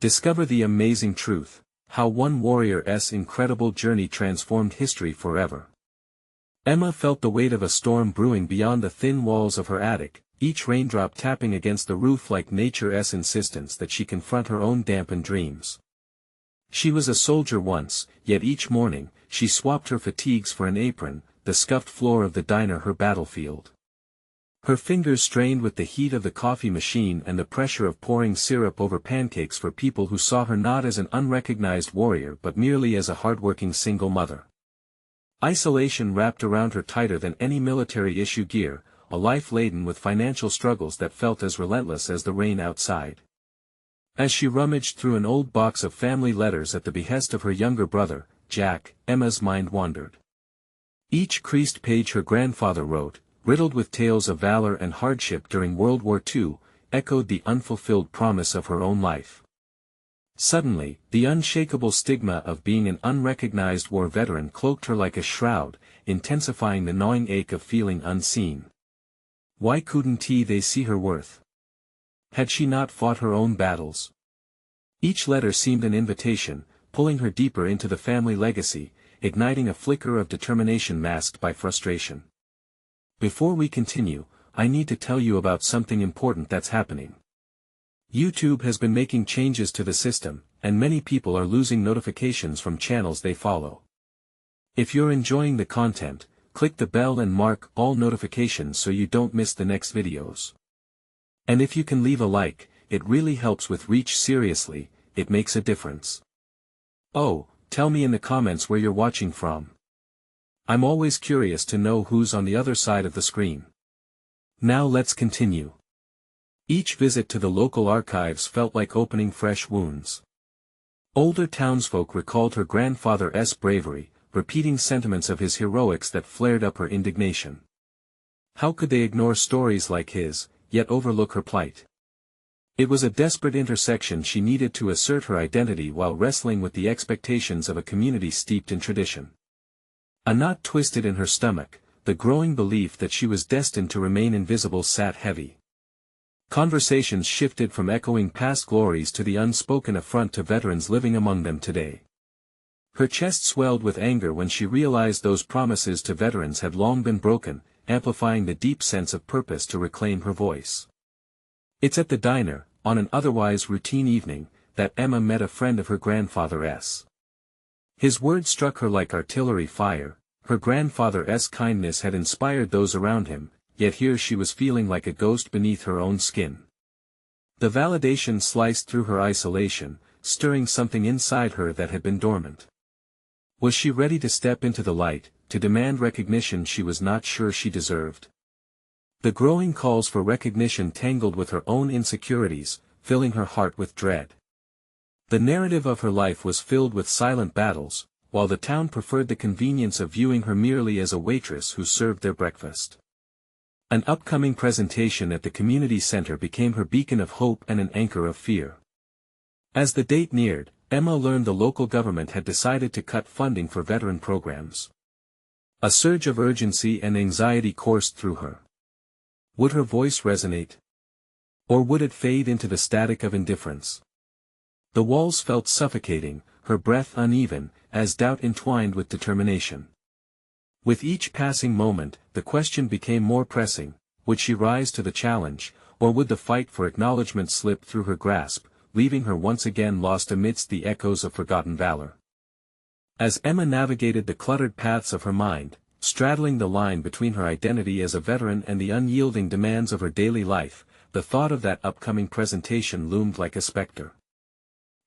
Discover the amazing truth, how one warrior's incredible journey transformed history forever. Emma felt the weight of a storm brewing beyond the thin walls of her attic, each raindrop tapping against the roof like nature's insistence that she confront her own dampened dreams. She was a soldier once, yet each morning, she swapped her fatigues for an apron, the scuffed floor of the diner her battlefield. Her fingers strained with the heat of the coffee machine and the pressure of pouring syrup over pancakes for people who saw her not as an unrecognized warrior but merely as a hardworking single mother. Isolation wrapped around her tighter than any military-issue gear, a life laden with financial struggles that felt as relentless as the rain outside. As she rummaged through an old box of family letters at the behest of her younger brother, Jack, Emma's mind wandered. Each creased page her grandfather wrote, riddled with tales of valor and hardship during World War II, echoed the unfulfilled promise of her own life. Suddenly, the unshakable stigma of being an unrecognized war veteran cloaked her like a shroud, intensifying the gnawing ache of feeling unseen. Why couldn't they see her worth? Had she not fought her own battles? Each letter seemed an invitation, pulling her deeper into the family legacy, igniting a flicker of determination masked by frustration. Before we continue, I need to tell you about something important that's happening. YouTube has been making changes to the system, and many people are losing notifications from channels they follow. If you're enjoying the content, click the bell and mark all notifications so you don't miss the next videos. And if you can leave a like, it really helps with reach. Seriously, it makes a difference. Oh, tell me in the comments where you're watching from. I'm always curious to know who's on the other side of the screen. Now let's continue. Each visit to the local archives felt like opening fresh wounds. Older townsfolk recalled her grandfather's bravery, repeating sentiments of his heroics that flared up her indignation. How could they ignore stories like his, yet overlook her plight? It was a desperate intersection she needed to assert her identity while wrestling with the expectations of a community steeped in tradition. A knot twisted in her stomach, the growing belief that she was destined to remain invisible sat heavy. Conversations shifted from echoing past glories to the unspoken affront to veterans living among them today. Her chest swelled with anger when she realized those promises to veterans had long been broken, amplifying the deep sense of purpose to reclaim her voice. It's at the diner, on an otherwise routine evening, that Emma met a friend of her grandfather's. His words struck her like artillery fire. Her grandfather's kindness had inspired those around him, yet here she was feeling like a ghost beneath her own skin. The validation sliced through her isolation, stirring something inside her that had been dormant. Was she ready to step into the light, to demand recognition she was not sure she deserved? The growing calls for recognition tangled with her own insecurities, filling her heart with dread. The narrative of her life was filled with silent battles, while the town preferred the convenience of viewing her merely as a waitress who served their breakfast. An upcoming presentation at the community center became her beacon of hope and an anchor of fear. As the date neared, Emma learned the local government had decided to cut funding for veteran programs. A surge of urgency and anxiety coursed through her. Would her voice resonate? Or would it fade into the static of indifference? The walls felt suffocating, her breath uneven, as doubt entwined with determination. With each passing moment, the question became more pressing: would she rise to the challenge, or would the fight for acknowledgement slip through her grasp, leaving her once again lost amidst the echoes of forgotten valor? As Emma navigated the cluttered paths of her mind, straddling the line between her identity as a veteran and the unyielding demands of her daily life, the thought of that upcoming presentation loomed like a specter.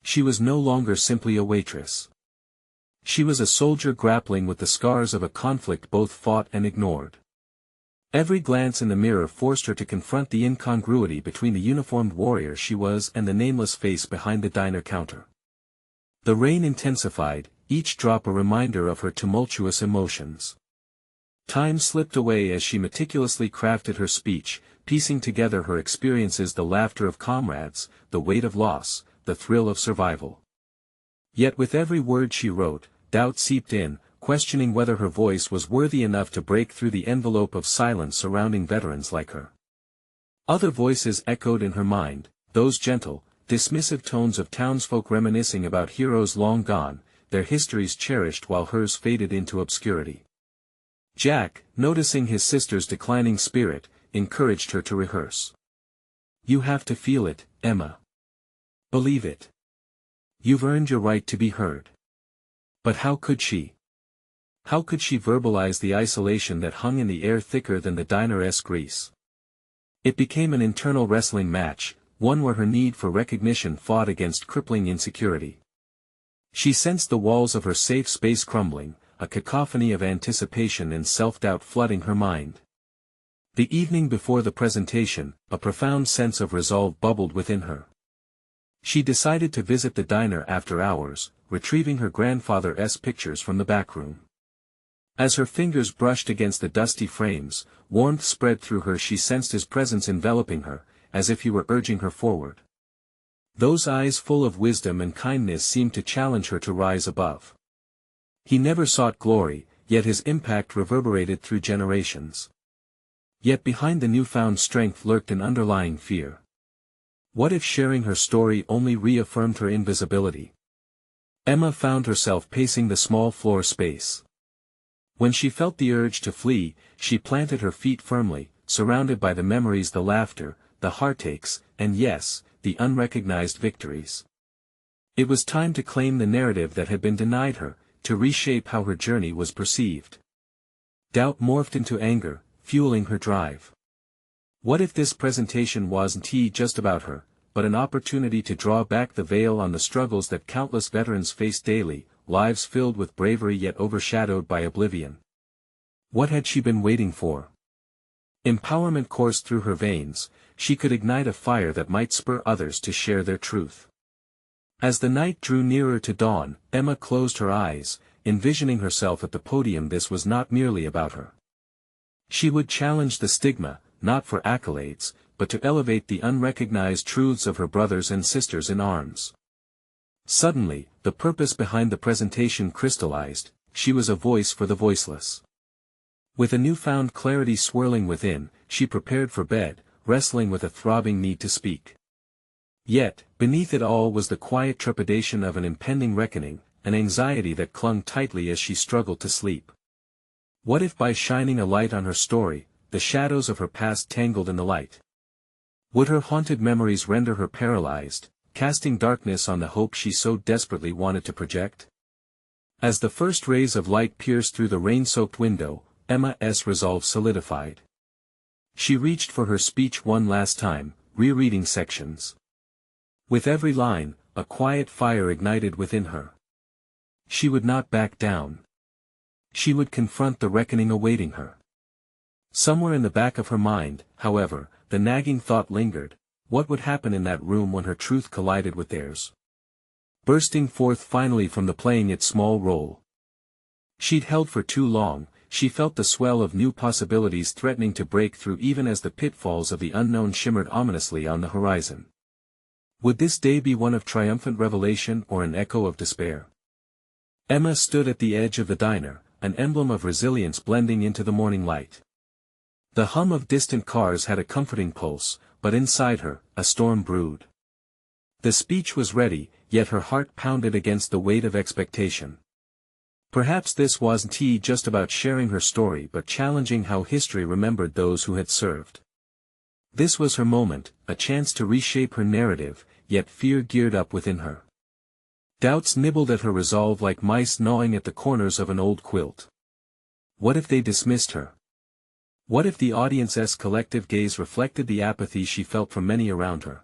She was no longer simply a waitress. She was a soldier grappling with the scars of a conflict both fought and ignored. Every glance in the mirror forced her to confront the incongruity between the uniformed warrior she was and the nameless face behind the diner counter. The rain intensified, each drop a reminder of her tumultuous emotions. Time slipped away as she meticulously crafted her speech, piecing together her experiences: the laughter of comrades, the weight of loss, the thrill of survival. Yet with every word she wrote, doubt seeped in, questioning whether her voice was worthy enough to break through the envelope of silence surrounding veterans like her. Other voices echoed in her mind, those gentle, dismissive tones of townsfolk reminiscing about heroes long gone, their histories cherished while hers faded into obscurity. Jack, noticing his sister's declining spirit, encouraged her to rehearse. "You have to feel it, Emma. Believe it. You've earned your right to be heard." But how could she? How could she verbalize the isolation that hung in the air thicker than the diner's grease? It became an internal wrestling match, one where her need for recognition fought against crippling insecurity. She sensed the walls of her safe space crumbling, a cacophony of anticipation and self-doubt flooding her mind. The evening before the presentation, a profound sense of resolve bubbled within her. She decided to visit the diner after hours, retrieving her grandfather's pictures from the back room. As her fingers brushed against the dusty frames, warmth spread through her. She sensed his presence enveloping her, as if he were urging her forward. Those eyes full of wisdom and kindness seemed to challenge her to rise above. He never sought glory, yet his impact reverberated through generations. Yet behind the newfound strength lurked an underlying fear. What if sharing her story only reaffirmed her invisibility? Emma found herself pacing the small floor space. When she felt the urge to flee, she planted her feet firmly, surrounded by the memories, the laughter, the heartaches, and yes, the unrecognized victories. It was time to claim the narrative that had been denied her, to reshape how her journey was perceived. Doubt morphed into anger, fueling her drive. What if this presentation wasn't just about her, but an opportunity to draw back the veil on the struggles that countless veterans face daily, lives filled with bravery yet overshadowed by oblivion? What had she been waiting for? Empowerment coursed through her veins. She could ignite a fire that might spur others to share their truth. As the night drew nearer to dawn, Emma closed her eyes, envisioning herself at the podium. This was not merely about her. She would challenge the stigma, not for accolades, but to elevate the unrecognized truths of her brothers and sisters in arms. Suddenly, the purpose behind the presentation crystallized. She was a voice for the voiceless. With a newfound clarity swirling within, she prepared for bed, wrestling with a throbbing need to speak. Yet, beneath it all was the quiet trepidation of an impending reckoning, an anxiety that clung tightly as she struggled to sleep. What if by shining a light on her story, the shadows of her past tangled in the light? Would her haunted memories render her paralyzed, casting darkness on the hope she so desperately wanted to project? As the first rays of light pierced through the rain-soaked window, Emma's resolve solidified. She reached for her speech one last time, rereading sections. With every line, a quiet fire ignited within her. She would not back down. She would confront the reckoning awaiting her. Somewhere in the back of her mind, however, the nagging thought lingered: what would happen in that room when her truth collided with theirs? Bursting forth finally from the playing its small role she'd held for too long, she felt the swell of new possibilities threatening to break through even as the pitfalls of the unknown shimmered ominously on the horizon. Would this day be one of triumphant revelation or an echo of despair? Emma stood at the edge of the diner, an emblem of resilience blending into the morning light. The hum of distant cars had a comforting pulse, but inside her, a storm brewed. The speech was ready, yet her heart pounded against the weight of expectation. Perhaps this wasn't just about sharing her story but challenging how history remembered those who had served. This was her moment, a chance to reshape her narrative, yet fear geared up within her. Doubts nibbled at her resolve like mice gnawing at the corners of an old quilt. What if they dismissed her? What if the audience's collective gaze reflected the apathy she felt from many around her?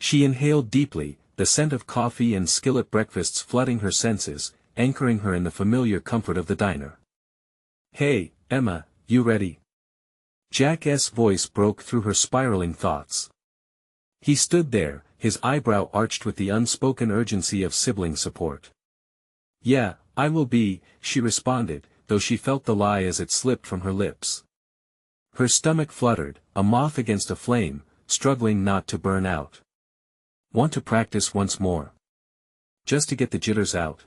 She inhaled deeply, the scent of coffee and skillet breakfasts flooding her senses, anchoring her in the familiar comfort of the diner. "Hey, Emma, you ready?" Jack's voice broke through her spiraling thoughts. He stood there, his eyebrow arched with the unspoken urgency of sibling support. "Yeah, I will be," she responded, though she felt the lie as it slipped from her lips. Her stomach fluttered, a moth against a flame, struggling not to burn out. "Want to practice once more? Just to get the jitters out?"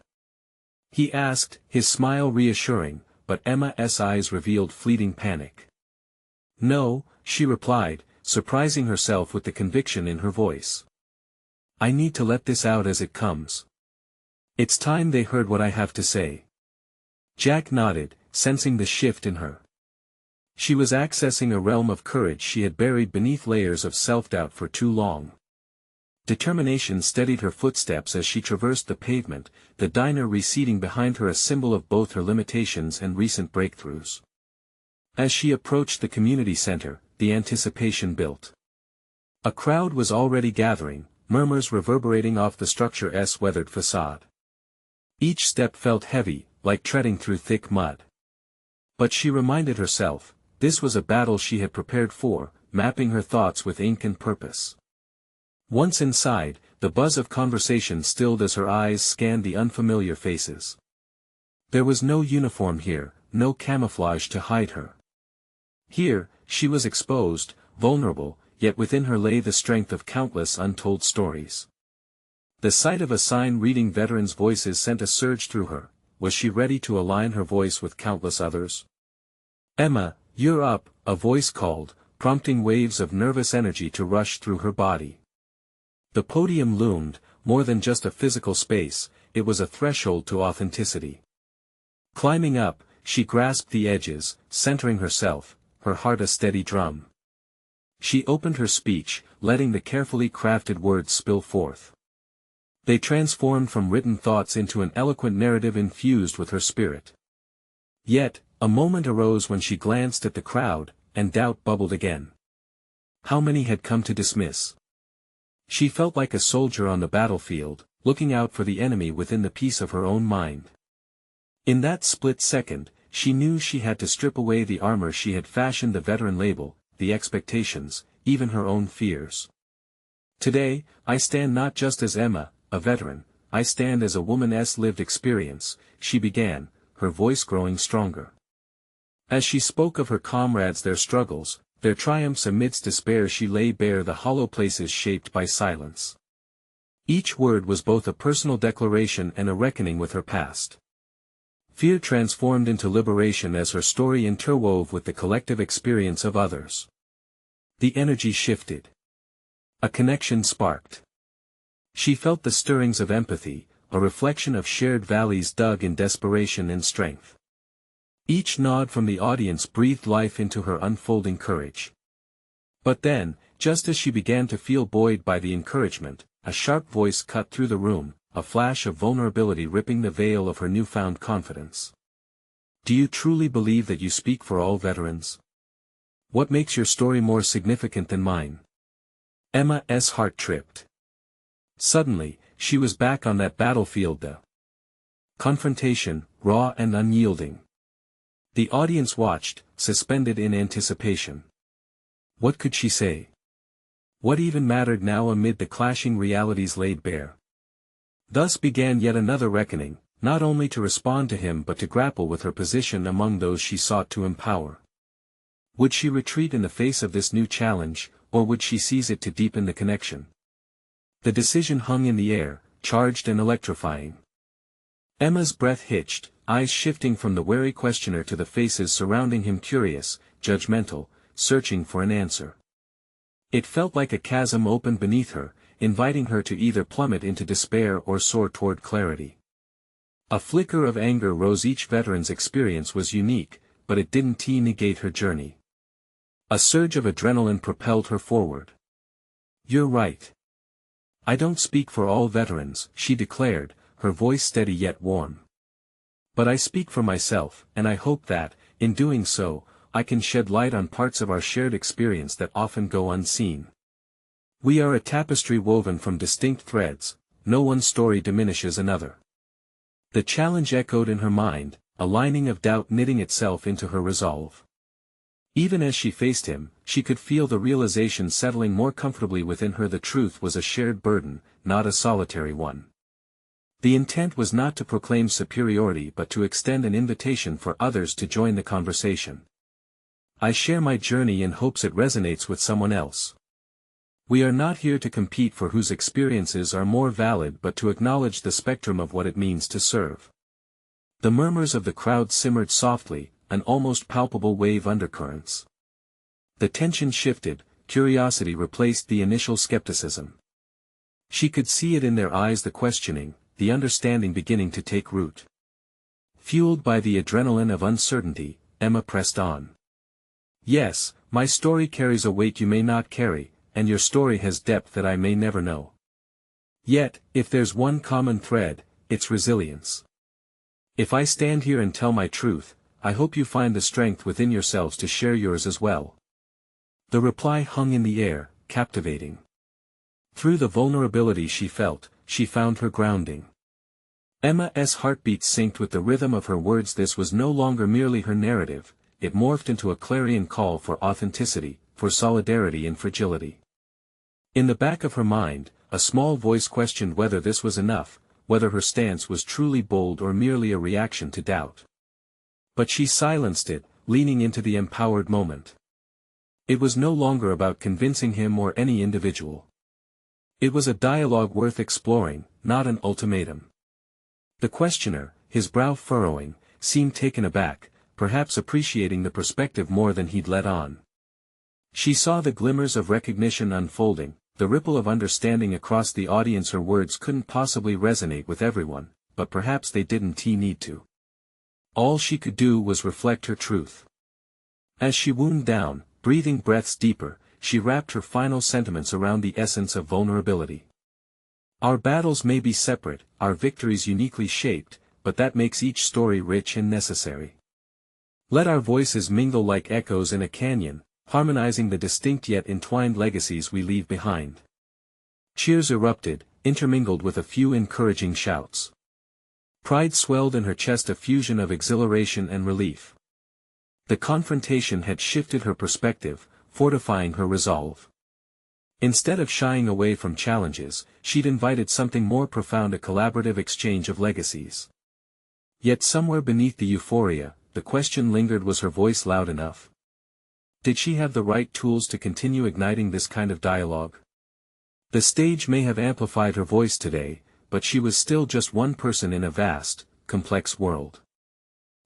he asked, his smile reassuring, but Emma's eyes revealed fleeting panic. "No," she replied, surprising herself with the conviction in her voice. I need to let this out as it comes. It's time they heard what I have to say. Jack nodded, sensing the shift in her. She was accessing a realm of courage she had buried beneath layers of self-doubt for too long. Determination steadied her footsteps as she traversed the pavement, the diner receding behind her, a symbol of both her limitations and recent breakthroughs. As she approached the community center, the anticipation built. A crowd was already gathering, murmurs reverberating off the structure's weathered facade. Each step felt heavy, like treading through thick mud. But she reminded herself, this was a battle she had prepared for, mapping her thoughts with ink and purpose. Once inside, the buzz of conversation stilled as her eyes scanned the unfamiliar faces. There was no uniform here, no camouflage to hide her. Here, she was exposed, vulnerable, yet within her lay the strength of countless untold stories. The sight of a sign reading veterans' voices sent a surge through her. Was she ready to align her voice with countless others? "Emma, you're up," a voice called, prompting waves of nervous energy to rush through her body. The podium loomed, more than just a physical space, it was a threshold to authenticity. Climbing up, she grasped the edges, centering herself, her heart a steady drum. She opened her speech, letting the carefully crafted words spill forth. They transformed from written thoughts into an eloquent narrative infused with her spirit. Yet, a moment arose when she glanced at the crowd, and doubt bubbled again. How many had come to dismiss? She felt like a soldier on the battlefield, looking out for the enemy within the peace of her own mind. In that split second, she knew she had to strip away the armor she had fashioned, the veteran label, the expectations, even her own fears. Today, I stand not just as Emma, a veteran, I stand as a woman's lived experience, she began, her voice growing stronger. As she spoke of her comrades, their struggles, their triumphs amidst despair, she lay bare the hollow places shaped by silence. Each word was both a personal declaration and a reckoning with her past. Fear transformed into liberation as her story interwove with the collective experience of others. The energy shifted. A connection sparked. She felt the stirrings of empathy, a reflection of shared valleys dug in desperation and strength. Each nod from the audience breathed life into her unfolding courage. But then, just as she began to feel buoyed by the encouragement, a sharp voice cut through the room, a flash of vulnerability ripping the veil of her newfound confidence. Do you truly believe that you speak for all veterans? What makes your story more significant than mine? Emma's heart tripped. Suddenly, she was back on that battlefield, the confrontation, raw and unyielding. The audience watched, suspended in anticipation. What could she say? What even mattered now amid the clashing realities laid bare? Thus began yet another reckoning, not only to respond to him but to grapple with her position among those she sought to empower. Would she retreat in the face of this new challenge, or would she seize it to deepen the connection? The decision hung in the air, charged and electrifying. Emma's breath hitched, eyes shifting from the wary questioner to the faces surrounding him, curious, judgmental, searching for an answer. It felt like a chasm opened beneath her, inviting her to either plummet into despair or soar toward clarity. A flicker of anger rose. Each veteran's experience was unique, but it didn't negate her journey. A surge of adrenaline propelled her forward. You're right. I don't speak for all veterans, she declared, her voice steady yet warm. But I speak for myself, and I hope that, in doing so, I can shed light on parts of our shared experience that often go unseen. We are a tapestry woven from distinct threads, no one story diminishes another. The challenge echoed in her mind, a lining of doubt knitting itself into her resolve. Even as she faced him, she could feel the realization settling more comfortably within her. The truth was a shared burden, not a solitary one. The intent was not to proclaim superiority but to extend an invitation for others to join the conversation. I share my journey in hopes it resonates with someone else. We are not here to compete for whose experiences are more valid but to acknowledge the spectrum of what it means to serve. The murmurs of the crowd simmered softly, an almost palpable wave undercurrents. The tension shifted, curiosity replaced the initial skepticism. She could see it in their eyes, the questioning, the understanding beginning to take root. Fueled by the adrenaline of uncertainty, Emma pressed on. Yes, my story carries a weight you may not carry, and your story has depth that I may never know. Yet, if there's one common thread, it's resilience. If I stand here and tell my truth, I hope you find the strength within yourselves to share yours as well. The reply hung in the air, captivating. Through the vulnerability she felt, she found her grounding. Emma's heartbeat synced with the rhythm of her words. This was no longer merely her narrative, it morphed into a clarion call for authenticity, for solidarity in fragility. In the back of her mind, a small voice questioned whether this was enough, whether her stance was truly bold or merely a reaction to doubt. But she silenced it, leaning into the empowered moment. It was no longer about convincing him or any individual. It was a dialogue worth exploring, not an ultimatum. The questioner, his brow furrowing, seemed taken aback, perhaps appreciating the perspective more than he'd let on. She saw the glimmers of recognition unfolding, the ripple of understanding across the audience. Her words couldn't possibly resonate with everyone, but perhaps they didn't need to. All she could do was reflect her truth. As she wound down, breathing breaths deeper, she wrapped her final sentiments around the essence of vulnerability. Our battles may be separate, our victories uniquely shaped, but that makes each story rich and necessary. Let our voices mingle like echoes in a canyon, harmonizing the distinct yet entwined legacies we leave behind. Cheers erupted, intermingled with a few encouraging shouts. Pride swelled in her chest, a fusion of exhilaration and relief. The confrontation had shifted her perspective, fortifying her resolve. Instead of shying away from challenges, she'd invited something more profound, a collaborative exchange of legacies. Yet somewhere beneath the euphoria, the question lingered: was her voice loud enough? Did she have the right tools to continue igniting this kind of dialogue? The stage may have amplified her voice today, but she was still just one person in a vast, complex world.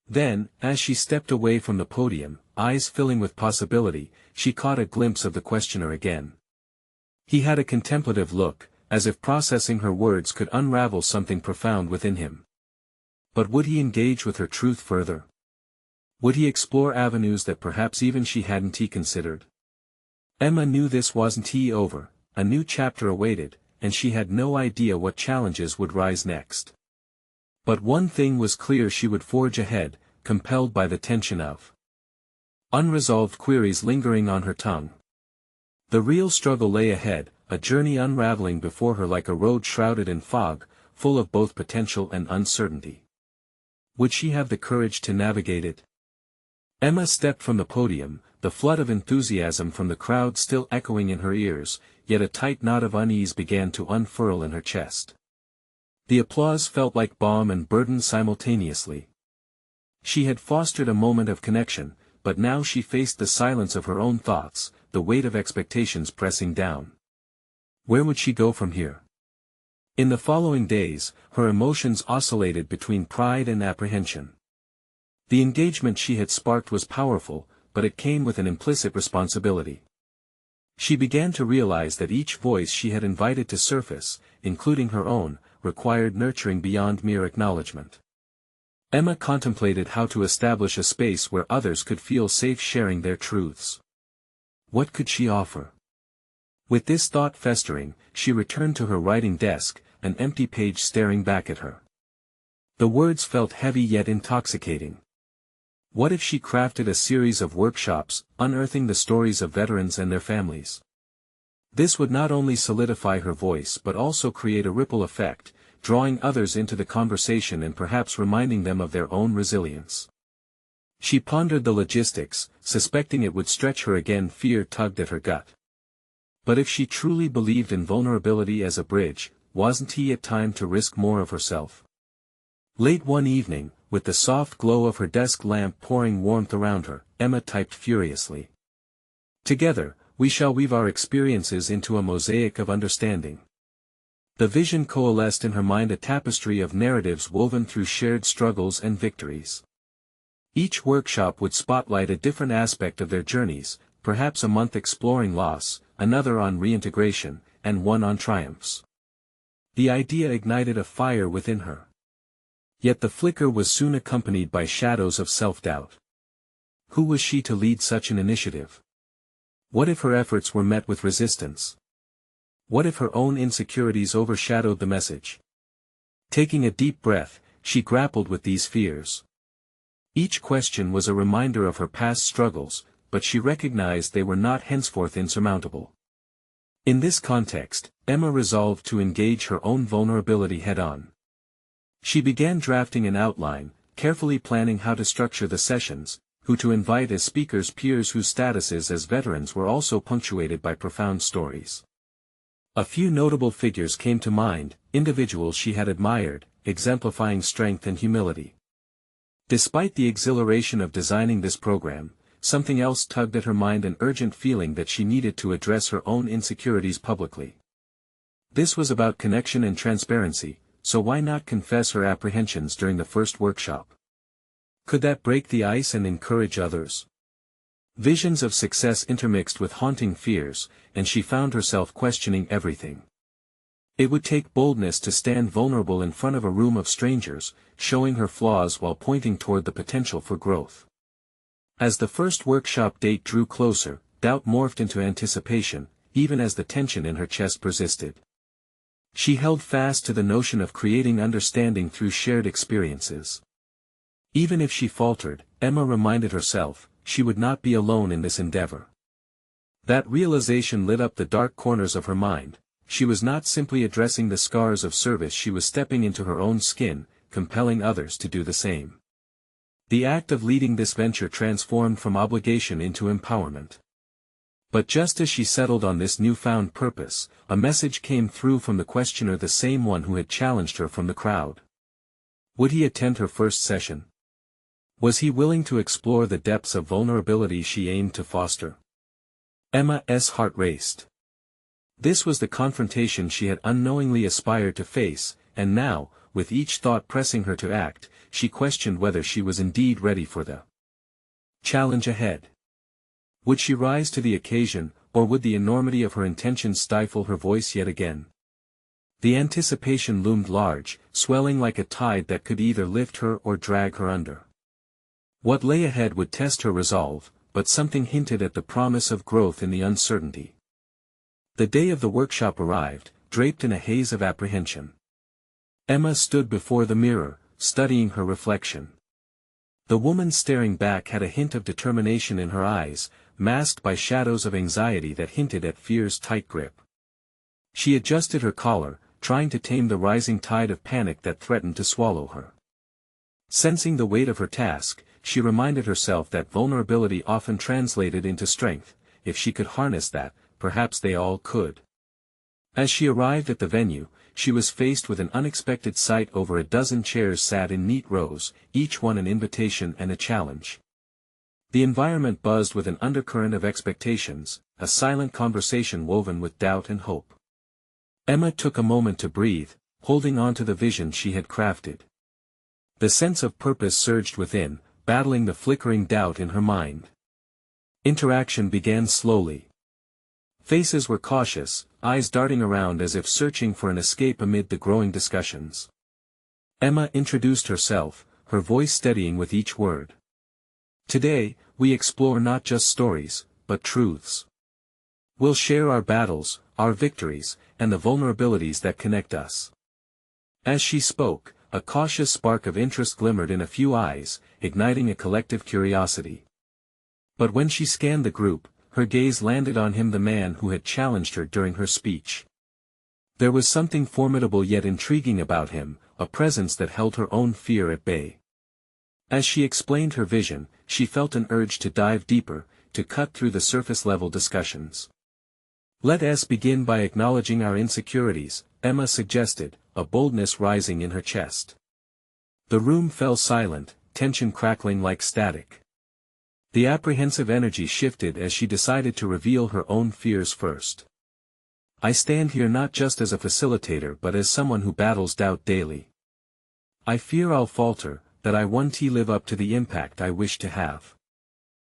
Then, as she stepped away from the podium, eyes filling with possibility, she caught a glimpse of the questioner again. He had a contemplative look, as if processing her words could unravel something profound within him. But would he engage with her truth further? Would he explore avenues that perhaps even she hadn't considered? Emma knew this wasn't over, a new chapter awaited, and she had no idea what challenges would rise next. But one thing was clear: she would forge ahead, compelled by the tension of unresolved queries lingering on her tongue. The real struggle lay ahead, a journey unraveling before her like a road shrouded in fog, full of both potential and uncertainty. Would she have the courage to navigate it? Emma stepped from the podium, the flood of enthusiasm from the crowd still echoing in her ears, yet a tight knot of unease began to unfurl in her chest. The applause felt like balm and burden simultaneously. She had fostered a moment of connection, but now she faced the silence of her own thoughts, the weight of expectations pressing down. Where would she go from here? In the following days, her emotions oscillated between pride and apprehension. The engagement she had sparked was powerful, but it came with an implicit responsibility. She began to realize that each voice she had invited to surface, including her own, required nurturing beyond mere acknowledgement. Emma contemplated how to establish a space where others could feel safe sharing their truths. What could she offer? With this thought festering, she returned to her writing desk, an empty page staring back at her. The words felt heavy yet intoxicating. What if she crafted a series of workshops, unearthing the stories of veterans and their families? This would not only solidify her voice but also create a ripple effect, drawing others into the conversation and perhaps reminding them of their own resilience. She pondered the logistics, suspecting it would stretch her again. Fear tugged at her gut. But if she truly believed in vulnerability as a bridge, wasn't it time to risk more of herself? Late one evening, with the soft glow of her desk lamp pouring warmth around her, Emma typed furiously. Together, we shall weave our experiences into a mosaic of understanding. The vision coalesced in her mind, a tapestry of narratives woven through shared struggles and victories. Each workshop would spotlight a different aspect of their journeys, perhaps a month exploring loss, another on reintegration, and one on triumphs. The idea ignited a fire within her. Yet the flicker was soon accompanied by shadows of self-doubt. Who was she to lead such an initiative? What if her efforts were met with resistance? What if her own insecurities overshadowed the message? Taking a deep breath, she grappled with these fears. Each question was a reminder of her past struggles, but she recognized they were not henceforth insurmountable. In this context, Emma resolved to engage her own vulnerability head-on. She began drafting an outline, carefully planning how to structure the sessions, who to invite as speakers peers whose statuses as veterans were also punctuated by profound stories. A few notable figures came to mind, individuals she had admired, exemplifying strength and humility. Despite the exhilaration of designing this program, something else tugged at her mind, an urgent feeling that she needed to address her own insecurities publicly. This was about connection and transparency, so why not confess her apprehensions during the first workshop? Could that break the ice and encourage others? Visions of success intermixed with haunting fears, and she found herself questioning everything. It would take boldness to stand vulnerable in front of a room of strangers, showing her flaws while pointing toward the potential for growth. As the first workshop date drew closer, doubt morphed into anticipation, even as the tension in her chest persisted. She held fast to the notion of creating understanding through shared experiences. Even if she faltered, Emma reminded herself, she would not be alone in this endeavor. That realization lit up the dark corners of her mind. She was not simply addressing the scars of service, she was stepping into her own skin, compelling others to do the same. The act of leading this venture transformed from obligation into empowerment. But just as she settled on this newfound purpose, a message came through from the questioner, the same one who had challenged her from the crowd. Would he attend her first session? Was he willing to explore the depths of vulnerability she aimed to foster? Emma's heart raced. This was the confrontation she had unknowingly aspired to face, and now, with each thought pressing her to act, she questioned whether she was indeed ready for the challenge ahead. Would she rise to the occasion, or would the enormity of her intentions stifle her voice yet again? The anticipation loomed large, swelling like a tide that could either lift her or drag her under. What lay ahead would test her resolve, but something hinted at the promise of growth in the uncertainty. The day of the workshop arrived, draped in a haze of apprehension. Emma stood before the mirror, studying her reflection. The woman staring back had a hint of determination in her eyes, masked by shadows of anxiety that hinted at fear's tight grip. She adjusted her collar, trying to tame the rising tide of panic that threatened to swallow her. Sensing the weight of her task, she reminded herself that vulnerability often translated into strength. If she could harness that, perhaps they all could. As she arrived at the venue, she was faced with an unexpected sight. Over a dozen chairs sat in neat rows, each one an invitation and a challenge. The environment buzzed with an undercurrent of expectations, a silent conversation woven with doubt and hope. Emma took a moment to breathe, holding on to the vision she had crafted. The sense of purpose surged within, battling the flickering doubt in her mind. Interaction began slowly. Faces were cautious, eyes darting around as if searching for an escape amid the growing discussions. Emma introduced herself, her voice steadying with each word. Today, we explore not just stories, but truths. We'll share our battles, our victories, and the vulnerabilities that connect us. As she spoke, a cautious spark of interest glimmered in a few eyes, igniting a collective curiosity. But when she scanned the group, her gaze landed on him, the man who had challenged her during her speech. There was something formidable yet intriguing about him, a presence that held her own fear at bay. As she explained her vision, she felt an urge to dive deeper, to cut through the surface-level discussions. Let us begin by acknowledging our insecurities, Emma suggested, a boldness rising in her chest. The room fell silent, tension crackling like static. The apprehensive energy shifted as she decided to reveal her own fears first. I stand here not just as a facilitator but as someone who battles doubt daily. I fear I'll falter, that I won't live up to the impact I wish to have.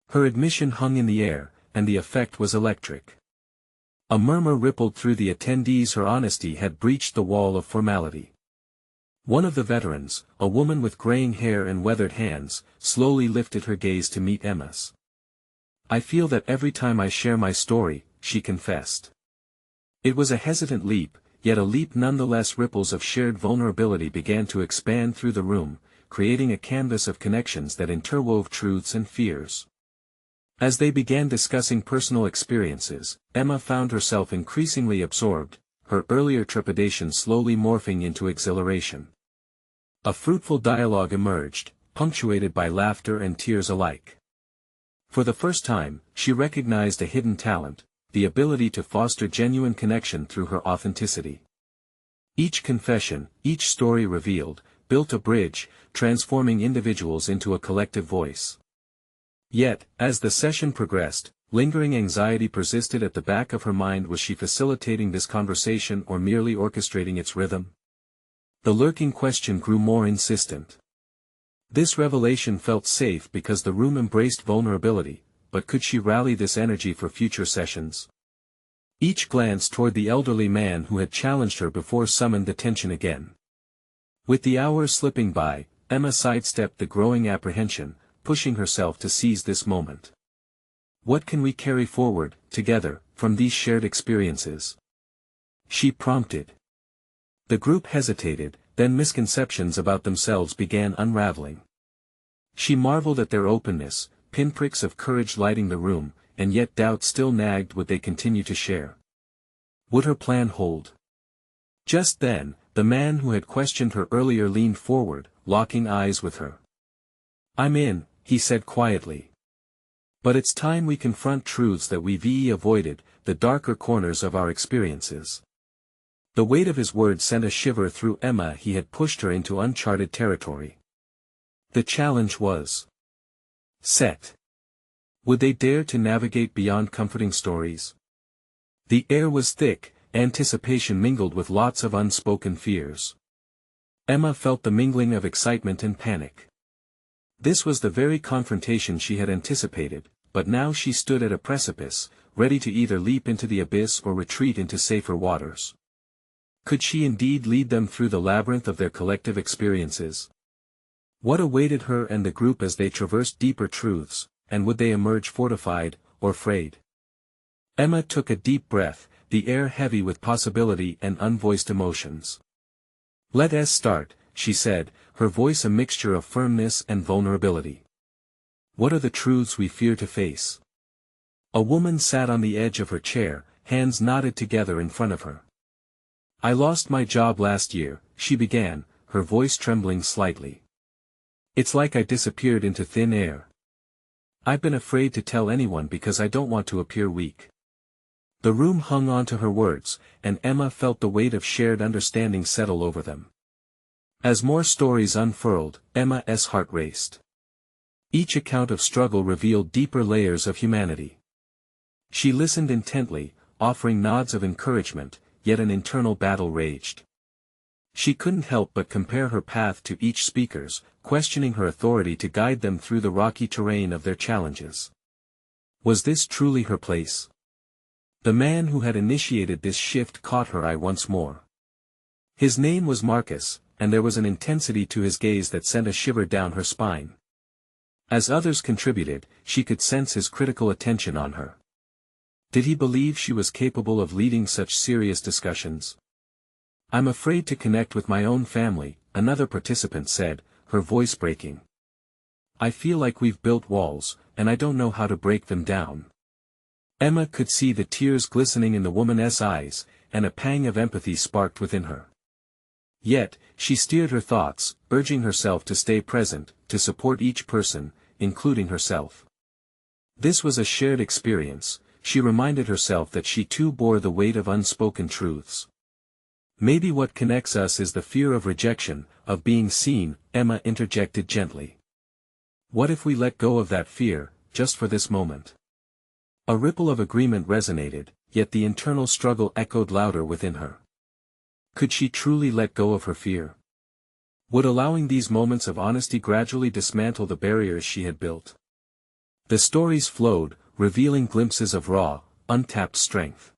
Her admission hung in the air, and the effect was electric. A murmur rippled through the attendees. Her honesty had breached the wall of formality. One of the veterans, a woman with graying hair and weathered hands, slowly lifted her gaze to meet Emma's. "I feel that every time I share my story," she confessed. It was a hesitant leap, yet a leap nonetheless. Ripples of shared vulnerability began to expand through the room, creating a canvas of connections that interwove truths and fears. As they began discussing personal experiences, Emma found herself increasingly absorbed, her earlier trepidation slowly morphing into exhilaration. A fruitful dialogue emerged, punctuated by laughter and tears alike. For the first time, she recognized a hidden talent, the ability to foster genuine connection through her authenticity. Each confession, each story revealed, built a bridge, transforming individuals into a collective voice. Yet, as the session progressed, lingering anxiety persisted at the back of her mind. Was she facilitating this conversation or merely orchestrating its rhythm? The lurking question grew more insistent. This revelation felt safe because the room embraced vulnerability, but could she rally this energy for future sessions? Each glance toward the elderly man who had challenged her before summoned attention again. With the hours slipping by, Emma sidestepped the growing apprehension, pushing herself to seize this moment. What can we carry forward, together, from these shared experiences? She prompted. The group hesitated, then misconceptions about themselves began unraveling. She marveled at their openness, pinpricks of courage lighting the room, and yet doubt still nagged. Would they continue to share? Would her plan hold? Just then, the man who had questioned her earlier leaned forward, locking eyes with her. "I'm in," he said quietly. "But it's time we confront truths that we've avoided, the darker corners of our experiences." The weight of his words sent a shiver through Emma. He had pushed her into uncharted territory. The challenge was set. Would they dare to navigate beyond comforting stories? The air was thick, anticipation mingled with lots of unspoken fears. Emma felt the mingling of excitement and panic. This was the very confrontation she had anticipated, but now she stood at a precipice, ready to either leap into the abyss or retreat into safer waters. Could she indeed lead them through the labyrinth of their collective experiences? What awaited her and the group as they traversed deeper truths, and would they emerge fortified, or frayed? Emma took a deep breath, the air heavy with possibility and unvoiced emotions. "Let us start," she said, her voice a mixture of firmness and vulnerability. "What are the truths we fear to face?" A woman sat on the edge of her chair, hands knotted together in front of her. "I lost my job last year," she began, her voice trembling slightly. "It's like I disappeared into thin air. I've been afraid to tell anyone because I don't want to appear weak." The room hung on to her words, and Emma felt the weight of shared understanding settle over them. As more stories unfurled, Emma's heart raced. Each account of struggle revealed deeper layers of humanity. She listened intently, offering nods of encouragement, yet an internal battle raged. She couldn't help but compare her path to each speaker's, questioning her authority to guide them through the rocky terrain of their challenges. Was this truly her place? The man who had initiated this shift caught her eye once more. His name was Marcus, and there was an intensity to his gaze that sent a shiver down her spine. As others contributed, she could sense his critical attention on her. Did he believe she was capable of leading such serious discussions? "I'm afraid to connect with my own family," another participant said, her voice breaking. "I feel like we've built walls, and I don't know how to break them down." Emma could see the tears glistening in the woman's eyes, and a pang of empathy sparked within her. Yet, she steered her thoughts, urging herself to stay present, to support each person, including herself. This was a shared experience, she reminded herself that she too bore the weight of unspoken truths. "Maybe what connects us is the fear of rejection, of being seen," Emma interjected gently. "What if we let go of that fear, just for this moment?" A ripple of agreement resonated, yet the internal struggle echoed louder within her. Could she truly let go of her fear? Would allowing these moments of honesty gradually dismantle the barriers she had built? The stories flowed, revealing glimpses of raw, untapped strength.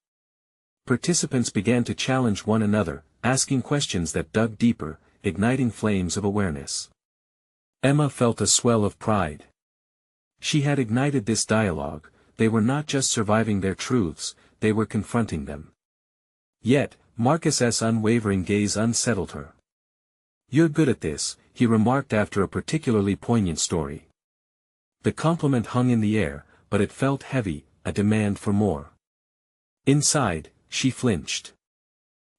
Participants began to challenge one another, asking questions that dug deeper, igniting flames of awareness. Emma felt a swell of pride. She had ignited this dialogue. They were not just surviving their truths, they were confronting them. Yet, Marcus's unwavering gaze unsettled her. "You're good at this," he remarked after a particularly poignant story. The compliment hung in the air, but it felt heavy, a demand for more. Inside, she flinched.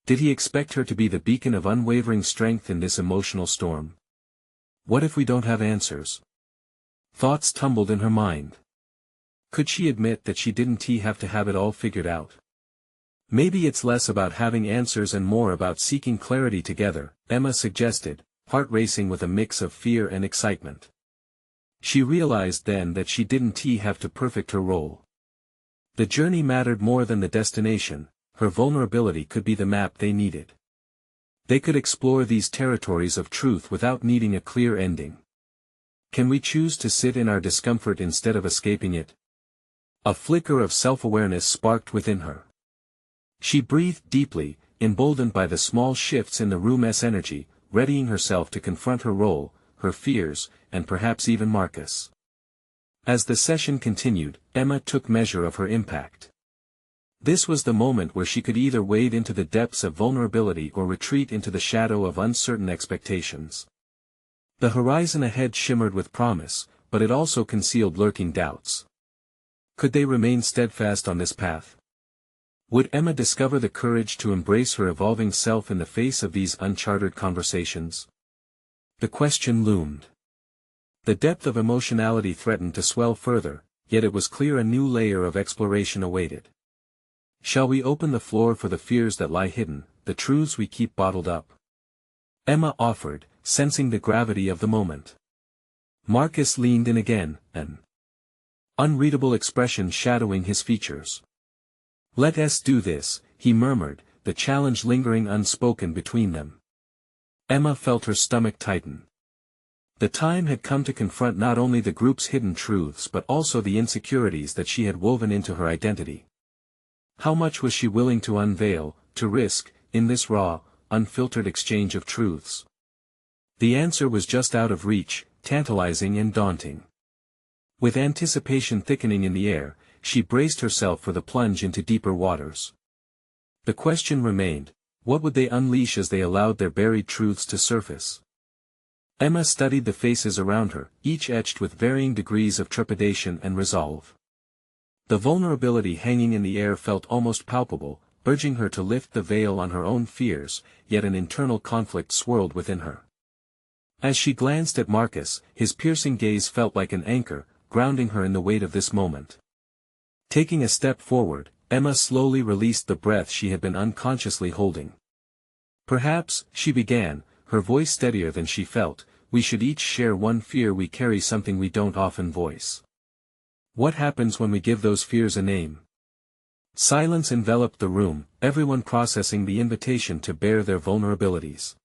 Did he expect her to be the beacon of unwavering strength in this emotional storm? What if we don't have answers? Thoughts tumbled in her mind. Could she admit that she didn't have to have it all figured out? Maybe it's less about having answers and more about seeking clarity together, Emma suggested, heart racing with a mix of fear and excitement. She realized then that she didn't have to perfect her role. The journey mattered more than the destination, her vulnerability could be the map they needed. They could explore these territories of truth without needing a clear ending. Can we choose to sit in our discomfort instead of escaping it? A flicker of self-awareness sparked within her. She breathed deeply, emboldened by the small shifts in the room's energy, readying herself to confront her role, her fears, and perhaps even Marcus. As the session continued, Emma took measure of her impact. This was the moment where she could either wade into the depths of vulnerability or retreat into the shadow of uncertain expectations. The horizon ahead shimmered with promise, but it also concealed lurking doubts. Could they remain steadfast on this path? Would Emma discover the courage to embrace her evolving self in the face of these uncharted conversations? The question loomed. The depth of emotionality threatened to swell further, yet it was clear a new layer of exploration awaited. Shall we open the floor for the fears that lie hidden, the truths we keep bottled up? Emma offered, sensing the gravity of the moment. Marcus leaned in again, an unreadable expression shadowing his features. "Let us do this," he murmured, the challenge lingering unspoken between them. Emma felt her stomach tighten. The time had come to confront not only the group's hidden truths but also the insecurities that she had woven into her identity. How much was she willing to unveil, to risk, in this raw, unfiltered exchange of truths? The answer was just out of reach, tantalizing and daunting. With anticipation thickening in the air, she braced herself for the plunge into deeper waters. The question remained, what would they unleash as they allowed their buried truths to surface? Emma studied the faces around her, each etched with varying degrees of trepidation and resolve. The vulnerability hanging in the air felt almost palpable, urging her to lift the veil on her own fears, yet an internal conflict swirled within her. As she glanced at Marcus, his piercing gaze felt like an anchor, grounding her in the weight of this moment. Taking a step forward, Emma slowly released the breath she had been unconsciously holding. "Perhaps," she began, her voice steadier than she felt, "we should each share one fear we carry, something we don't often voice. What happens when we give those fears a name?" Silence enveloped the room, everyone processing the invitation to bare their vulnerabilities.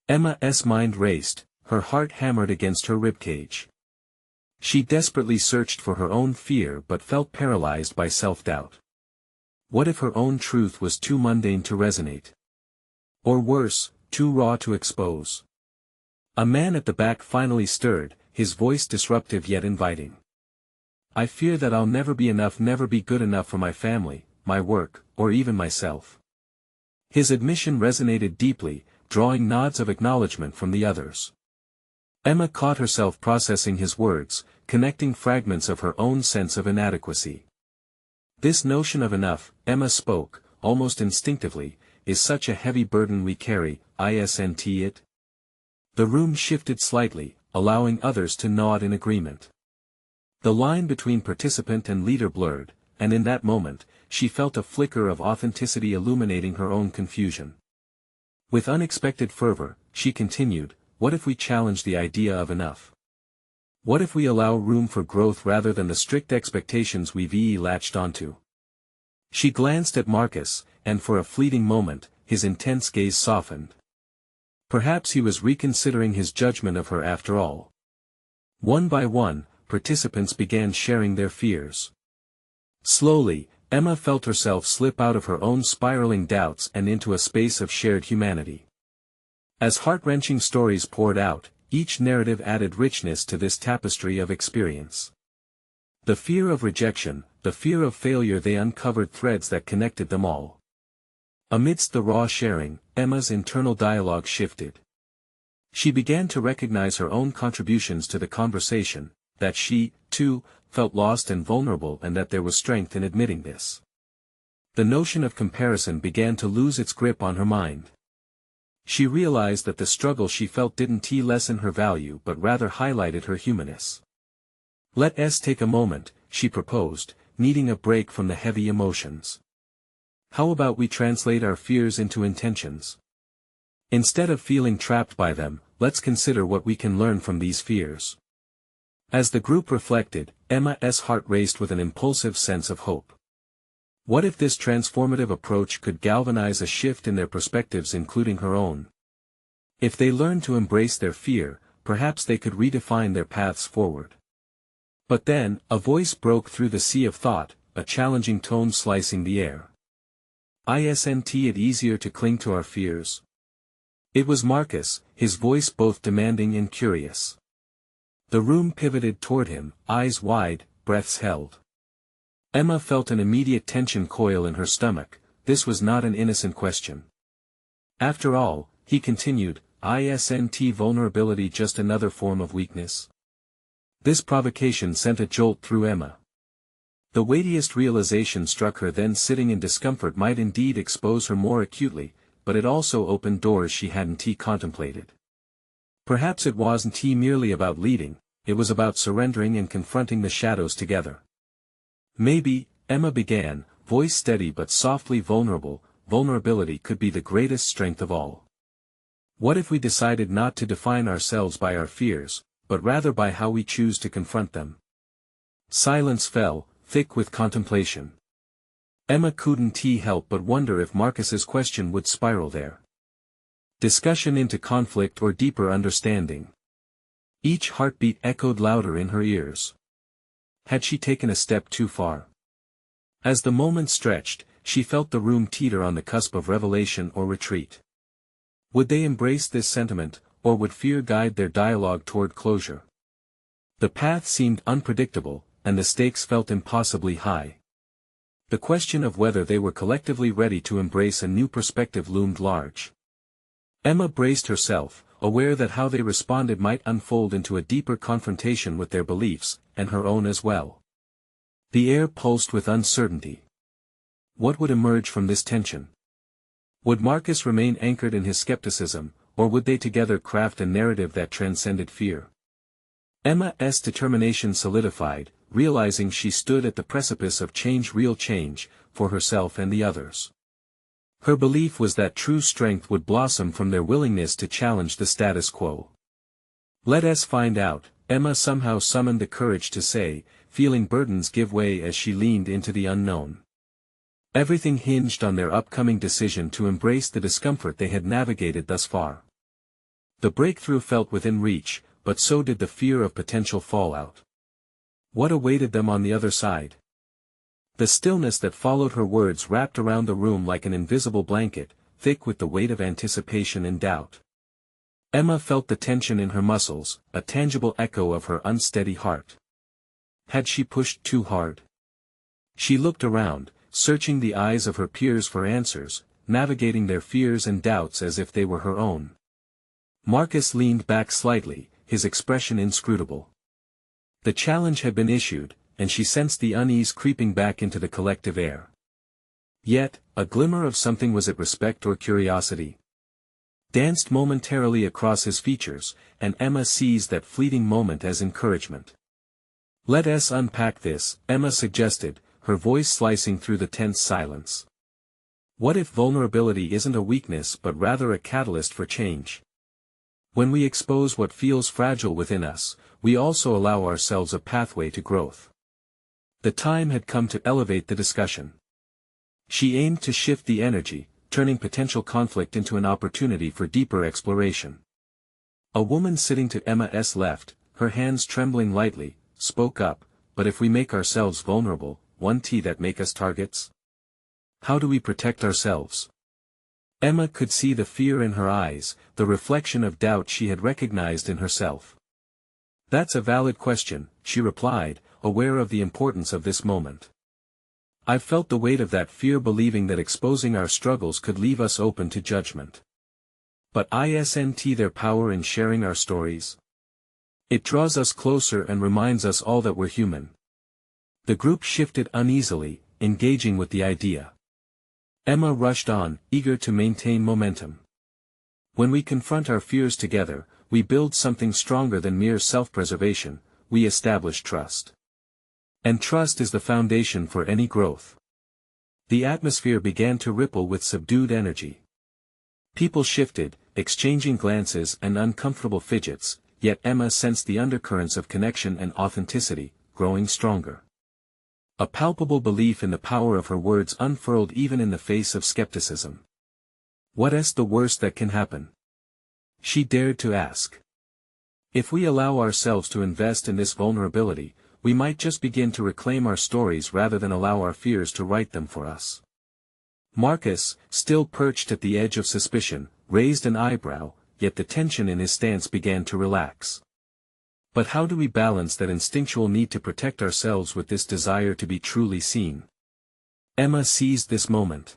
Emma's mind raced, her heart hammered against her ribcage. She desperately searched for her own fear but felt paralyzed by self-doubt. What if her own truth was too mundane to resonate? Or worse, too raw to expose? A man at the back finally stirred, his voice disruptive yet inviting. "I fear that I'll never be enough, never be good enough for my family, my work, or even myself." His admission resonated deeply, drawing nods of acknowledgement from the others. Emma caught herself processing his words, connecting fragments of her own sense of inadequacy. "This notion of enough," Emma spoke, almost instinctively, "is such a heavy burden we carry, isn't it?" The room shifted slightly, allowing others to nod in agreement. The line between participant and leader blurred, and in that moment, she felt a flicker of authenticity illuminating her own confusion. With unexpected fervor, she continued, "What if we challenge the idea of enough? What if we allow room for growth rather than the strict expectations we've latched onto?" She glanced at Marcus, and for a fleeting moment, his intense gaze softened. Perhaps he was reconsidering his judgment of her after all. One by one, participants began sharing their fears. Slowly, Emma felt herself slip out of her own spiraling doubts and into a space of shared humanity. As heart-wrenching stories poured out, each narrative added richness to this tapestry of experience. The fear of rejection, the fear of failure, they uncovered threads that connected them all. Amidst the raw sharing, Emma's internal dialogue shifted. She began to recognize her own contributions to the conversation, that she, too, felt lost and vulnerable, and that there was strength in admitting this. The notion of comparison began to lose its grip on her mind. She realized that the struggle she felt didn't lessen her value but rather highlighted her humanness. Let's take a moment, she proposed, needing a break from the heavy emotions. How about we translate our fears into intentions? Instead of feeling trapped by them, let's consider what we can learn from these fears. As the group reflected, Emma's heart raced with an impulsive sense of hope. What if this transformative approach could galvanize a shift in their perspectives, including her own? If they learned to embrace their fear, perhaps they could redefine their paths forward. But then, a voice broke through the sea of thought, a challenging tone slicing the air. Isn't it easier to cling to our fears? It was Marcus, his voice both demanding and curious. The room pivoted toward him, eyes wide, breaths held. Emma felt an immediate tension coil in her stomach. This was not an innocent question. After all, he continued, isn't vulnerability just another form of weakness? This provocation sent a jolt through Emma. The weightiest realization struck her then: sitting in discomfort might indeed expose her more acutely, but it also opened doors she hadn't contemplated. Perhaps it wasn't merely about leading, it was about surrendering and confronting the shadows together. Maybe, Emma began, voice steady but softly vulnerable, vulnerability could be the greatest strength of all. What if we decided not to define ourselves by our fears, but rather by how we choose to confront them? Silence fell, thick with contemplation. Emma couldn't help but wonder if Marcus's question would spiral there. Discussion into conflict or deeper understanding. Each heartbeat echoed louder in her ears. Had she taken a step too far? As the moment stretched, she felt the room teeter on the cusp of revelation or retreat. Would they embrace this sentiment, or would fear guide their dialogue toward closure? The path seemed unpredictable, and the stakes felt impossibly high. The question of whether they were collectively ready to embrace a new perspective loomed large. Emma braced herself, aware that how they responded might unfold into a deeper confrontation with their beliefs, and her own as well. The air pulsed with uncertainty. What would emerge from this tension? Would Marcus remain anchored in his skepticism, or would they together craft a narrative that transcended fear? Emma's determination solidified, realizing she stood at the precipice of change, real change, for herself and the others. Her belief was that true strength would blossom from their willingness to challenge the status quo. Let us find out, Emma somehow summoned the courage to say, feeling burdens give way as she leaned into the unknown. Everything hinged on their upcoming decision to embrace the discomfort they had navigated thus far. The breakthrough felt within reach, but so did the fear of potential fallout. What awaited them on the other side? The stillness that followed her words wrapped around the room like an invisible blanket, thick with the weight of anticipation and doubt. Emma felt the tension in her muscles, a tangible echo of her unsteady heart. Had she pushed too hard? She looked around, searching the eyes of her peers for answers, navigating their fears and doubts as if they were her own. Marcus leaned back slightly, his expression inscrutable. The challenge had been issued, and she sensed the unease creeping back into the collective air. Yet, a glimmer of something, was it respect or curiosity? Danced momentarily across his features, and Emma seized that fleeting moment as encouragement. Let us unpack this, Emma suggested, her voice slicing through the tense silence. What if vulnerability isn't a weakness but rather a catalyst for change? When we expose what feels fragile within us, we also allow ourselves a pathway to growth. The time had come to elevate the discussion. She aimed to shift the energy, turning potential conflict into an opportunity for deeper exploration. A woman sitting to Emma's left, her hands trembling lightly, spoke up, but if we make ourselves vulnerable, one T that make us targets? How do we protect ourselves? Emma could see the fear in her eyes, the reflection of doubt she had recognized in herself. That's a valid question, she replied, aware of the importance of this moment. I've felt the weight of that fear, believing that exposing our struggles could leave us open to judgment. But isn't there power in sharing our stories? It draws us closer and reminds us all that we're human. The group shifted uneasily, engaging with the idea. Emma rushed on, eager to maintain momentum. When we confront our fears together, we build something stronger than mere self-preservation, we establish trust. And trust is the foundation for any growth. The atmosphere began to ripple with subdued energy. People shifted, exchanging glances and uncomfortable fidgets, yet Emma sensed the undercurrents of connection and authenticity, growing stronger. A palpable belief in the power of her words unfurled even in the face of skepticism. What's the worst that can happen? She dared to ask. If we allow ourselves to invest in this vulnerability, we might just begin to reclaim our stories rather than allow our fears to write them for us. Marcus, still perched at the edge of suspicion, raised an eyebrow, yet the tension in his stance began to relax. But how do we balance that instinctual need to protect ourselves with this desire to be truly seen? Emma seized this moment.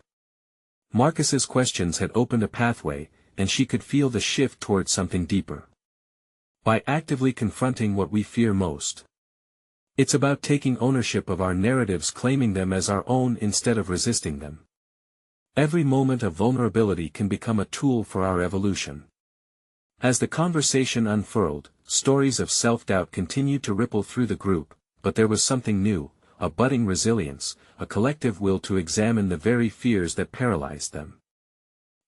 Marcus's questions had opened a pathway, and she could feel the shift towards something deeper. By actively confronting what we fear most. It's about taking ownership of our narratives, claiming them as our own instead of resisting them. Every moment of vulnerability can become a tool for our evolution. As the conversation unfurled, stories of self-doubt continued to ripple through the group, but there was something new, a budding resilience, a collective will to examine the very fears that paralyzed them.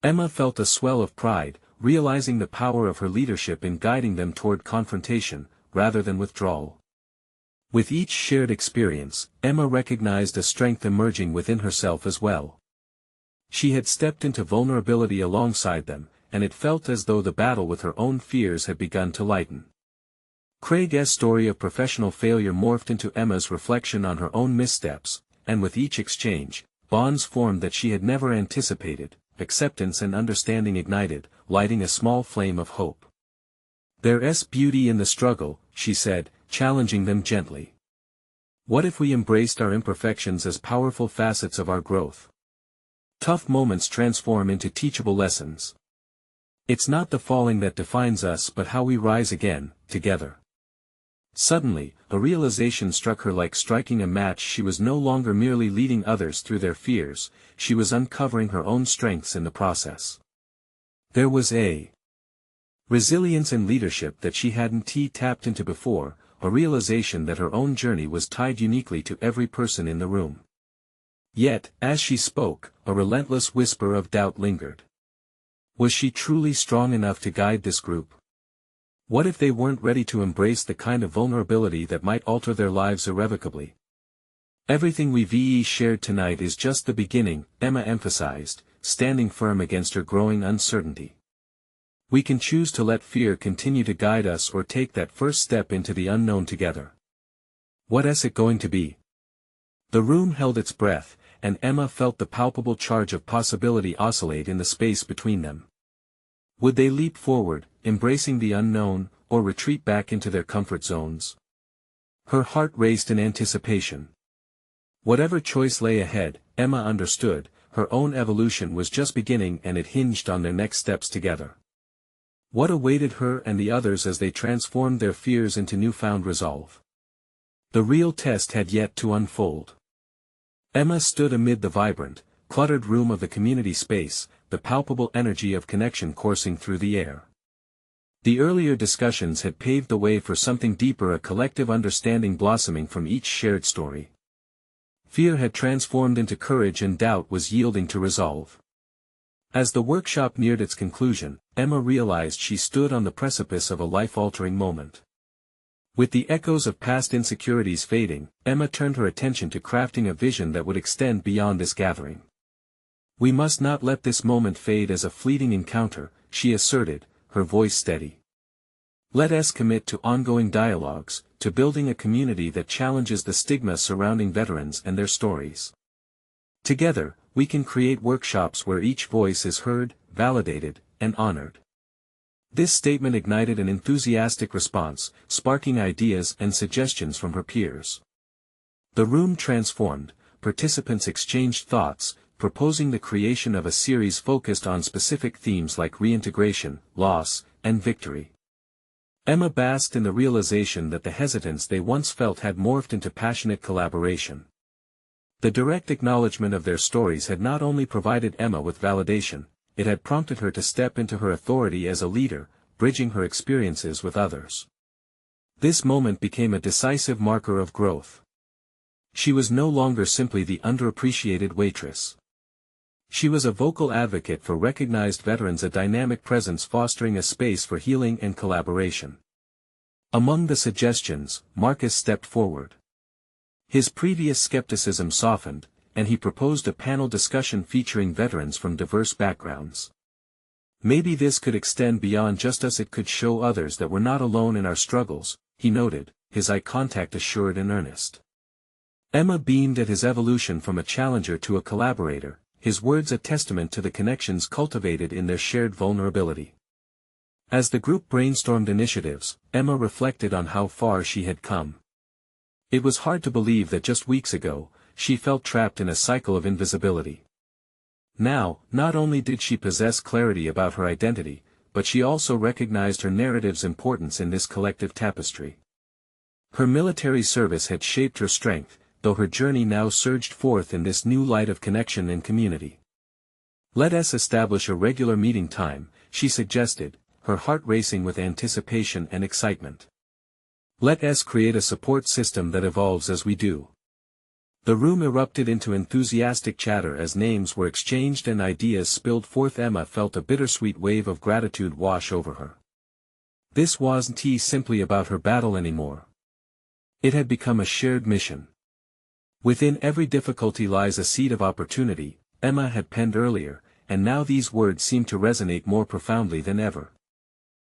Emma felt a swell of pride, realizing the power of her leadership in guiding them toward confrontation, rather than withdrawal. With each shared experience, Emma recognized a strength emerging within herself as well. She had stepped into vulnerability alongside them, and it felt as though the battle with her own fears had begun to lighten. Craig's story of professional failure morphed into Emma's reflection on her own missteps, and with each exchange, bonds formed that she had never anticipated, acceptance and understanding ignited, lighting a small flame of hope. There's beauty in the struggle, she said, challenging them gently. What if we embraced our imperfections as powerful facets of our growth? Tough moments transform into teachable lessons. It's not the falling that defines us but how we rise again, together. Suddenly, a realization struck her like striking a match. She was no longer merely leading others through their fears, she was uncovering her own strengths in the process. There was a resilience and leadership that she hadn't tapped into before, a realization that her own journey was tied uniquely to every person in the room. Yet, as she spoke, a relentless whisper of doubt lingered. Was she truly strong enough to guide this group? What if they weren't ready to embrace the kind of vulnerability that might alter their lives irrevocably? Everything we've shared tonight is just the beginning, Emma emphasized, standing firm against her growing uncertainty. We can choose to let fear continue to guide us or take that first step into the unknown together. What's it going to be? The room held its breath, and Emma felt the palpable charge of possibility oscillate in the space between them. Would they leap forward, embracing the unknown, or retreat back into their comfort zones? Her heart raced in anticipation. Whatever choice lay ahead, Emma understood, her own evolution was just beginning and it hinged on their next steps together. What awaited her and the others as they transformed their fears into newfound resolve? The real test had yet to unfold. Emma stood amid the vibrant, cluttered room of the community space, the palpable energy of connection coursing through the air. The earlier discussions had paved the way for something deeper, a collective understanding blossoming from each shared story. Fear had transformed into courage and doubt was yielding to resolve. As the workshop neared its conclusion, Emma realized she stood on the precipice of a life-altering moment. With the echoes of past insecurities fading, Emma turned her attention to crafting a vision that would extend beyond this gathering. We must not let this moment fade as a fleeting encounter, she asserted, her voice steady. Let us commit to ongoing dialogues, to building a community that challenges the stigma surrounding veterans and their stories. Together, we can create workshops where each voice is heard, validated, and honored. This statement ignited an enthusiastic response, sparking ideas and suggestions from her peers. The room transformed, participants exchanged thoughts, proposing the creation of a series focused on specific themes like reintegration, loss, and victory. Emma basked in the realization that the hesitance they once felt had morphed into passionate collaboration. The direct acknowledgement of their stories had not only provided Emma with validation, it had prompted her to step into her authority as a leader, bridging her experiences with others. This moment became a decisive marker of growth. She was no longer simply the underappreciated waitress. She was a vocal advocate for recognized veterans, a dynamic presence fostering a space for healing and collaboration. Among the suggestions, Marcus stepped forward. His previous skepticism softened, and he proposed a panel discussion featuring veterans from diverse backgrounds. Maybe this could extend beyond just us, it could show others that we're not alone in our struggles, he noted, his eye contact assured and earnest. Emma beamed at his evolution from a challenger to a collaborator, his words a testament to the connections cultivated in their shared vulnerability. As the group brainstormed initiatives, Emma reflected on how far she had come. It was hard to believe that just weeks ago, she felt trapped in a cycle of invisibility. Now, not only did she possess clarity about her identity, but she also recognized her narrative's importance in this collective tapestry. Her military service had shaped her strength, though her journey now surged forth in this new light of connection and community. Let us establish a regular meeting time, she suggested, her heart racing with anticipation and excitement. Let us create a support system that evolves as we do. The room erupted into enthusiastic chatter as names were exchanged and ideas spilled forth. Emma felt a bittersweet wave of gratitude wash over her. This wasn't simply about her battle anymore. It had become a shared mission. Within every difficulty lies a seed of opportunity, Emma had penned earlier, and now these words seemed to resonate more profoundly than ever.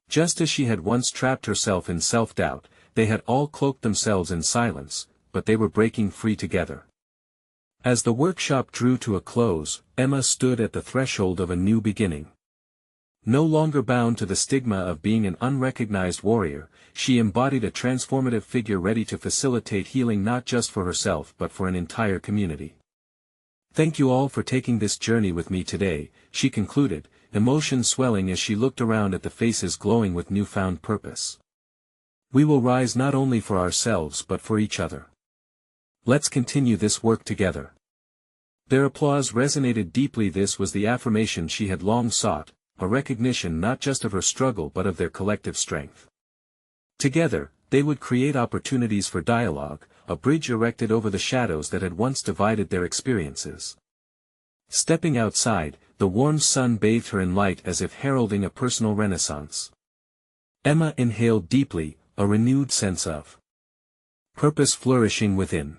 Just as she had once trapped herself in self-doubt, they had all cloaked themselves in silence, but they were breaking free together. As the workshop drew to a close, Emma stood at the threshold of a new beginning. No longer bound to the stigma of being an unrecognized warrior, she embodied a transformative figure ready to facilitate healing not just for herself but for an entire community. Thank you all for taking this journey with me today, she concluded, emotion swelling as she looked around at the faces glowing with newfound purpose. We will rise not only for ourselves but for each other. Let's continue this work together. Their applause resonated deeply. This was the affirmation she had long sought, a recognition not just of her struggle but of their collective strength. Together, they would create opportunities for dialogue, a bridge erected over the shadows that had once divided their experiences. Stepping outside, the warm sun bathed her in light as if heralding a personal renaissance. Emma inhaled deeply, a renewed sense of purpose flourishing within.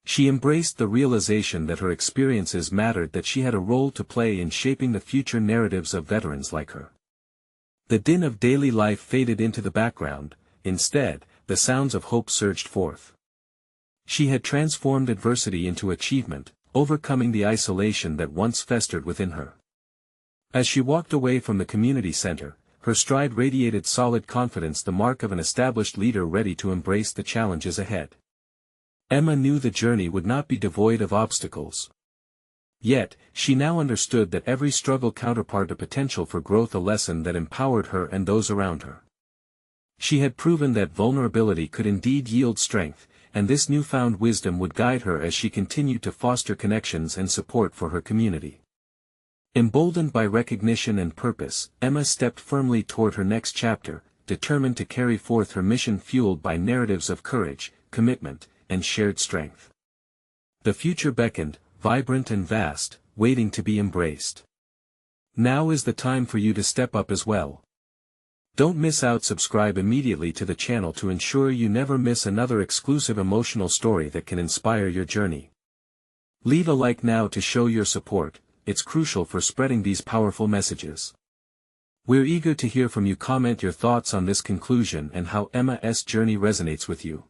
She embraced the realization that her experiences mattered, that she had a role to play in shaping the future narratives of veterans like her. The din of daily life faded into the background, instead, the sounds of hope surged forth. She had transformed adversity into achievement, overcoming the isolation that once festered within her. As she walked away from the community center, her stride radiated solid confidence, the mark of an established leader ready to embrace the challenges ahead. Emma knew the journey would not be devoid of obstacles. Yet, she now understood that every struggle counterpart a potential for growth, a lesson that empowered her and those around her. She had proven that vulnerability could indeed yield strength, and this newfound wisdom would guide her as she continued to foster connections and support for her community. Emboldened by recognition and purpose, Emma stepped firmly toward her next chapter, determined to carry forth her mission fueled by narratives of courage, commitment, and shared strength. The future beckoned, vibrant and vast, waiting to be embraced. Now is the time for you to step up as well. Don't miss out. Subscribe immediately to the channel to ensure you never miss another exclusive emotional story that can inspire your journey. Leave a like now to show your support, it's crucial for spreading these powerful messages. We're eager to hear from you. Comment your thoughts on this conclusion and how Emma's journey resonates with you.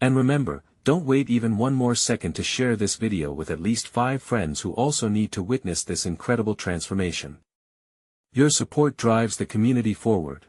And remember, don't wait even one more second to share this video with at least 5 friends who also need to witness this incredible transformation. Your support drives the community forward.